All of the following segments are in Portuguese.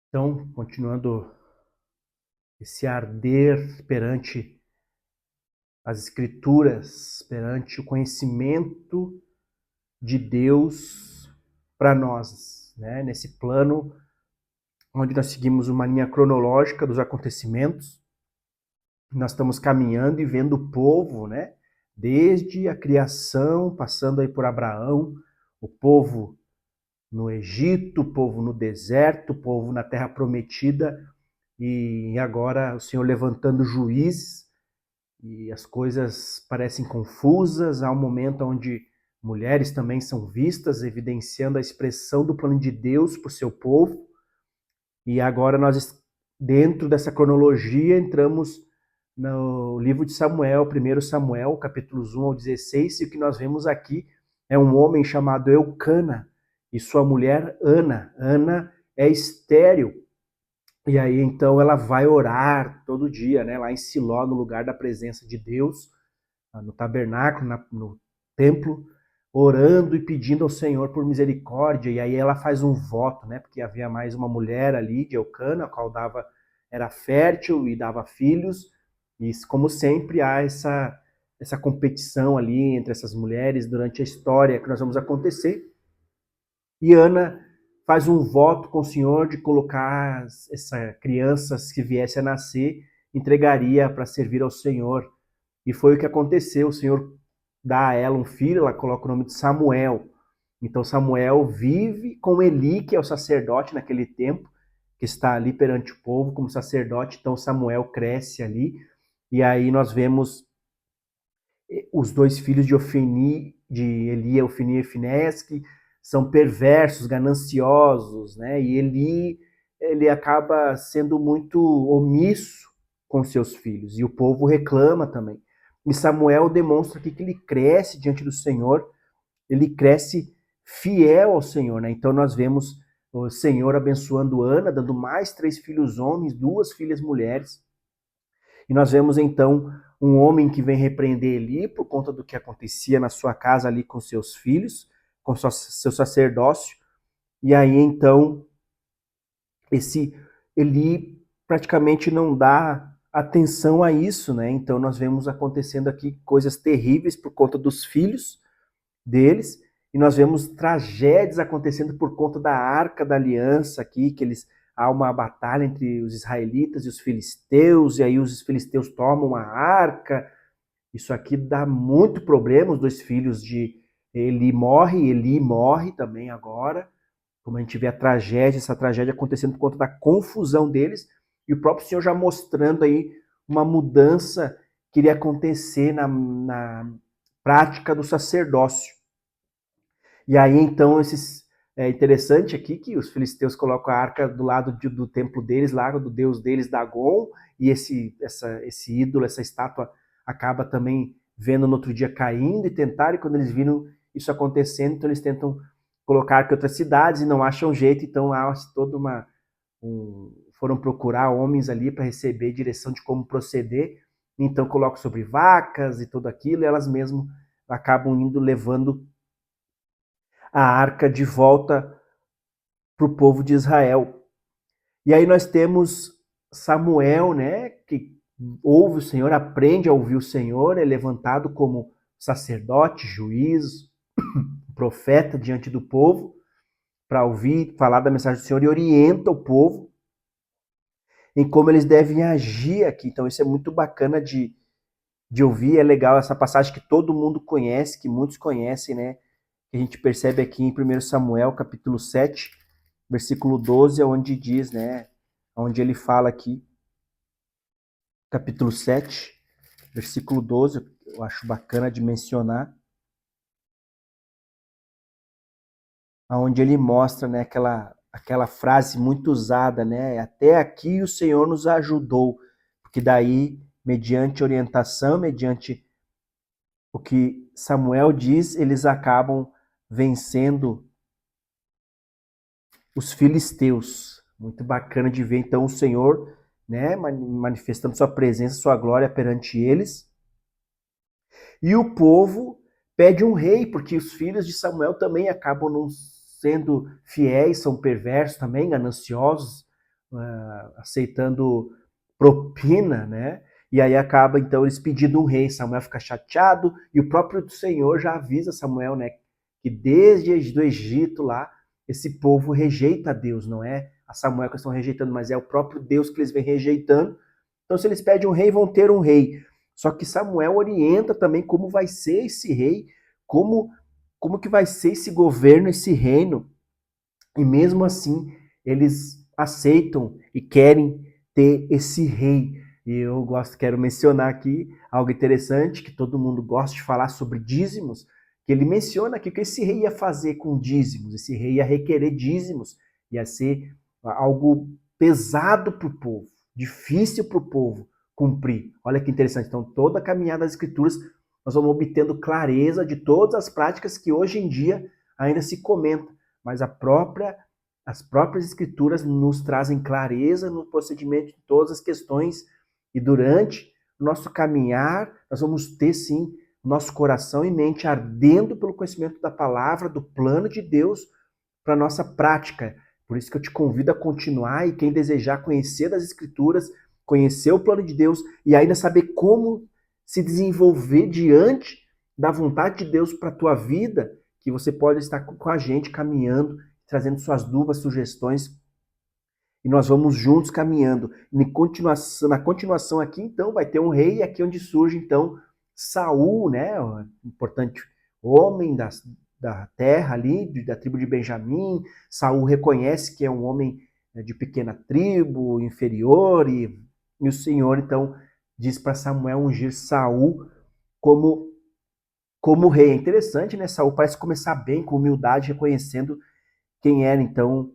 Então, continuando esse arder perante as Escrituras, perante o conhecimento de Deus para nós, né? Nesse plano onde nós seguimos uma linha cronológica dos acontecimentos, nós estamos caminhando e vendo o povo, né? Desde a criação, passando aí por Abraão, o povo no Egito, o povo no deserto, o povo na terra prometida, e agora o Senhor levantando juízes, e as coisas parecem confusas. Há um momento onde mulheres também são vistas, evidenciando a expressão do plano de Deus para o seu povo. E agora nós, dentro dessa cronologia, entramos no livro de Samuel, 1 Samuel, capítulos 1 ao 16, e o que nós vemos aqui é um homem chamado Eucana e sua mulher Ana. Ana é estéril, e aí então ela vai orar todo dia, né, lá em Siló, no lugar da presença de Deus, no tabernáculo, no templo, orando e pedindo ao Senhor por misericórdia. E aí ela faz um voto, né, porque havia mais uma mulher ali de Eucana, a qual era fértil e dava filhos. E como sempre há essa competição ali entre essas mulheres durante a história que nós vamos acontecer. E Ana faz um voto com o Senhor de colocar essa criança, que viesse a nascer, entregaria para servir ao Senhor. E foi o que aconteceu. O Senhor dá a ela um filho, ela coloca o nome de Samuel. Então Samuel vive com Eli, que é o sacerdote naquele tempo, que está ali perante o povo como sacerdote. Então Samuel cresce ali. E aí nós vemos os dois filhos de Eli, Ofni e Finéias, que são perversos, gananciosos, né? E Eli, ele acaba sendo muito omisso com seus filhos, e o povo reclama também. E Samuel demonstra que ele cresce diante do Senhor, ele cresce fiel ao Senhor, né? Então nós vemos o Senhor abençoando Ana, dando mais 3 filhos homens, 2 filhas mulheres. E nós vemos então um homem que vem repreender Eli por conta do que acontecia na sua casa ali com seus filhos, com seu sacerdócio. E aí então esse Eli praticamente não dá atenção a isso, né? Então nós vemos acontecendo aqui coisas terríveis por conta dos filhos deles, e nós vemos tragédias acontecendo por conta da Arca da Aliança aqui, que há uma batalha entre os israelitas e os filisteus, e aí os filisteus tomam a arca. Isso aqui dá muito problema. Os 2 filhos de Eli morre também agora, como a gente vê essa tragédia acontecendo por conta da confusão deles, e o próprio Senhor já mostrando aí uma mudança que iria acontecer na prática do sacerdócio. E aí, então, é interessante aqui que os filisteus colocam a arca do lado do templo deles, lá do deus deles, Dagon, e esse ídolo, essa estátua, acaba também vendo no outro dia caindo, e quando eles viram isso acontecendo, então eles tentam colocar a arca em outras cidades e não acham jeito, então há toda foram procurar homens ali para receber direção de como proceder, então colocam sobre vacas e tudo aquilo, e elas mesmas acabam levando a arca de volta para o povo de Israel. E aí nós temos Samuel, né, que ouve o Senhor, aprende a ouvir o Senhor, é levantado como sacerdote, juiz, profeta diante do povo, para ouvir, falar da mensagem do Senhor, e orienta o povo em como eles devem agir aqui. Então isso é muito bacana de ouvir, é legal essa passagem que todo mundo conhece, que muitos conhecem, né, que a gente percebe aqui em 1 Samuel, capítulo 7, versículo 12, onde diz, né, onde ele fala aqui, capítulo 7, versículo 12, eu acho bacana de mencionar, onde ele mostra, né, aquela frase muito usada, né, até aqui o Senhor nos ajudou, porque daí, mediante orientação, mediante o que Samuel diz, eles acabam vencendo os filisteus. Muito bacana de ver então o Senhor, né, manifestando sua presença, sua glória perante eles. E o povo pede um rei, porque os filhos de Samuel também acabam não sendo fiéis, são perversos também, gananciosos. aceitando propina, né? E aí acaba, então, eles pedindo um rei. Samuel fica chateado e o próprio Senhor já avisa Samuel, né? Que desde o Egito lá, esse povo rejeita a Deus. Não é a Samuel que eles estão rejeitando, mas é o próprio Deus que eles vêm rejeitando. Então, se eles pedem um rei, vão ter um rei. Só que Samuel orienta também como vai ser esse rei, como que vai ser esse governo, esse reino. E mesmo assim, eles aceitam e querem ter esse rei. E eu quero mencionar aqui algo interessante, que todo mundo gosta de falar sobre dízimos, que ele menciona aqui que esse rei ia fazer com dízimos, esse rei ia requerer dízimos, ia ser algo pesado para o povo, difícil para o povo cumprir. Olha que interessante. Então, toda a caminhada das escrituras, nós vamos obtendo clareza de todas as práticas que hoje em dia ainda se comentam, mas as próprias escrituras nos trazem clareza no procedimento de todas as questões, e durante o nosso caminhar, nós vamos ter sim nosso coração e mente ardendo pelo conhecimento da palavra, do plano de Deus para a nossa prática. Por isso que eu te convido a continuar, e quem desejar conhecer das escrituras, conhecer o plano de Deus e ainda saber como se desenvolver diante da vontade de Deus para a tua vida, que você pode estar com a gente caminhando, trazendo suas dúvidas, sugestões, e nós vamos juntos caminhando. Na continuação aqui, então, vai ter um rei, aqui onde surge, então, Saul, né, o importante homem da terra ali, da tribo de Benjamim. Saul reconhece que é um homem de pequena tribo, inferior, e o Senhor, então, diz para Samuel ungir Saul como rei. É interessante, né? Saul parece começar bem, com humildade, reconhecendo quem era. Então,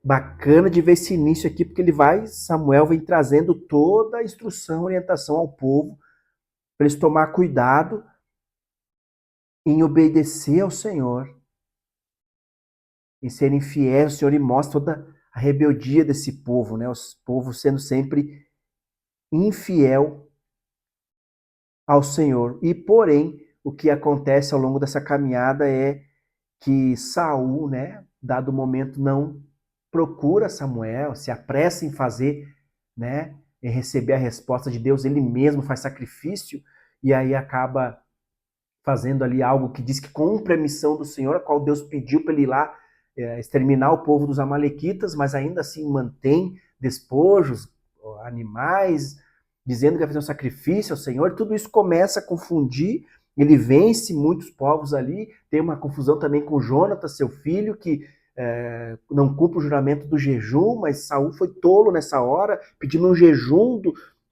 bacana de ver esse início aqui, porque Samuel vem trazendo toda a instrução, orientação ao povo, para eles tomar cuidado em obedecer ao Senhor, em serem fiéis. O Senhor mostra toda a rebeldia desse povo, né? Os povos sendo sempre infiel ao Senhor. E, porém, o que acontece ao longo dessa caminhada é que Saul, né, dado o momento, não procura Samuel, se apressa em fazer, né, em receber a resposta de Deus. Ele mesmo faz sacrifício e aí acaba fazendo ali algo que diz que cumpre a missão do Senhor, a qual Deus pediu para ele ir lá exterminar o povo dos amalequitas, mas ainda assim mantém despojos, animais, dizendo que vai fazer um sacrifício ao Senhor. Tudo isso começa a confundir. Ele vence muitos povos ali. Tem uma confusão também com Jonatas, seu filho, que não cumpre o juramento do jejum, mas Saul foi tolo nessa hora, pedindo um jejum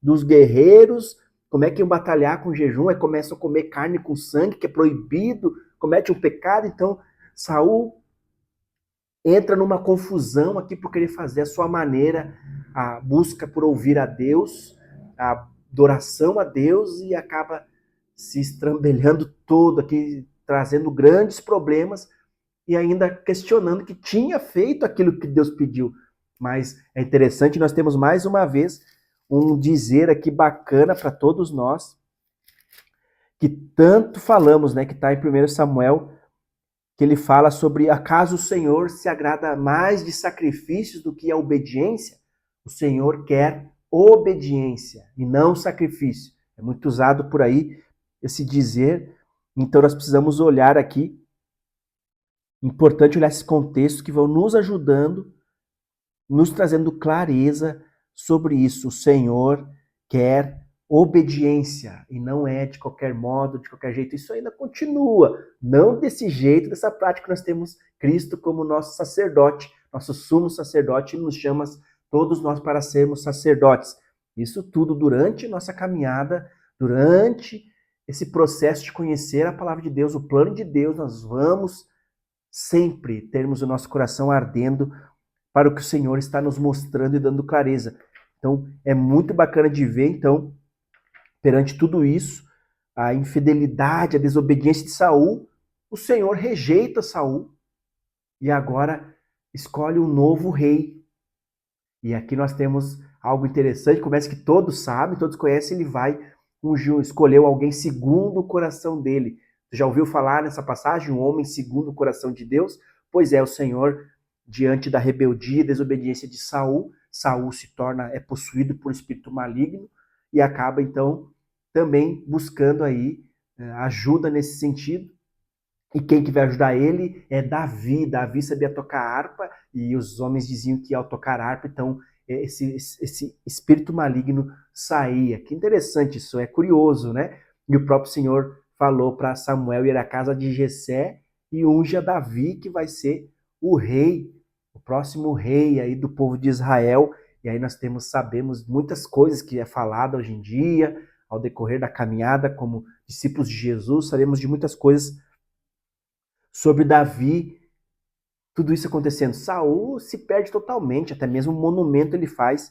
dos guerreiros. Como é que iam batalhar com jejum? Aí começam a comer carne com sangue, que é proibido, comete um pecado. Então, Saul entra numa confusão aqui por querer fazer a sua maneira, a busca por ouvir a Deus, a adoração a Deus, e acaba se estrambelhando todo aqui, trazendo grandes problemas e ainda questionando que tinha feito aquilo que Deus pediu. Mas é interessante, nós temos mais uma vez um dizer aqui bacana para todos nós, que tanto falamos, né, que está em 1 Samuel, que ele fala sobre: acaso o Senhor se agrada mais de sacrifícios do que a obediência? O Senhor quer obediência e não sacrifício. É muito usado por aí esse dizer. Então nós precisamos olhar aqui, importante olhar esses contextos que vão nos ajudando, nos trazendo clareza sobre isso. O Senhor quer obediência e não é de qualquer modo, de qualquer jeito. Isso ainda continua, não desse jeito, dessa prática. Nós temos Cristo como nosso sacerdote, nosso sumo sacerdote, e nos chama todos nós para sermos sacerdotes. Isso tudo durante nossa caminhada, durante esse processo de conhecer a palavra de Deus, o plano de Deus. Nós vamos sempre termos o nosso coração ardendo para o que o Senhor está nos mostrando e dando clareza. Então, é muito bacana de ver, então, perante tudo isso, a infidelidade, a desobediência de Saul, o Senhor rejeita Saul e agora escolhe um novo rei. E aqui nós temos algo interessante, começa que todos sabem, todos conhecem, ele vai escolheu alguém segundo o coração dele. Você já ouviu falar nessa passagem, um homem segundo o coração de Deus? Pois é, o Senhor diante da rebeldia e desobediência de Saul. Saul é possuído por um espírito maligno e acaba então também buscando aí ajuda nesse sentido. E quem que vai ajudar ele é Davi. Davi sabia tocar harpa e os homens diziam que ao tocar harpa, então esse espírito maligno saía. Que interessante isso, é curioso, né? E o próprio Senhor falou para Samuel ir à casa de Jessé e unge a Davi, que vai ser o rei, o próximo rei aí do povo de Israel. E aí nós sabemos muitas coisas que é falada hoje em dia, ao decorrer da caminhada como discípulos de Jesus, sabemos de muitas coisas sobre Davi, tudo isso acontecendo. Saul se perde totalmente, até mesmo um monumento ele faz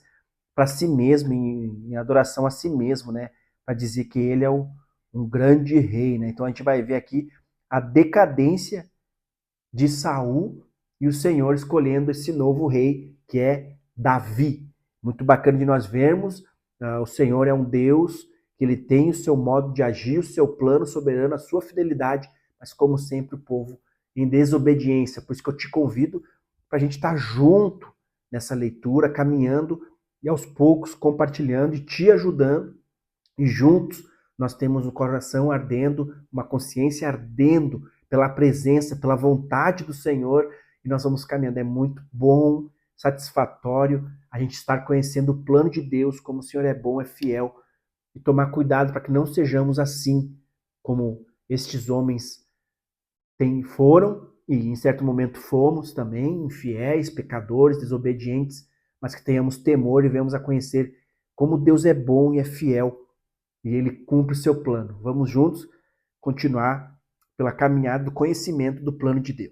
para si mesmo, em adoração a si mesmo, né? Para dizer que ele é um grande rei, né? Então a gente vai ver aqui a decadência de Saul e o Senhor escolhendo esse novo rei, que é Davi. Muito bacana de nós vermos, o Senhor é um Deus que ele tem o seu modo de agir, o seu plano soberano, a sua fidelidade, mas como sempre o povo em desobediência. Por isso que eu te convido para a gente estar junto nessa leitura, caminhando e aos poucos compartilhando e te ajudando. E juntos nós temos o coração ardendo, uma consciência ardendo pela presença, pela vontade do Senhor, e nós vamos caminhando. É muito bom, satisfatório a gente estar conhecendo o plano de Deus, como o Senhor é bom, é fiel, e tomar cuidado para que não sejamos assim como estes homens foram, e em certo momento fomos também, infiéis, pecadores, desobedientes, mas que tenhamos temor e venhamos a conhecer como Deus é bom e é fiel, e ele cumpre o seu plano. Vamos juntos continuar pela caminhada do conhecimento do plano de Deus.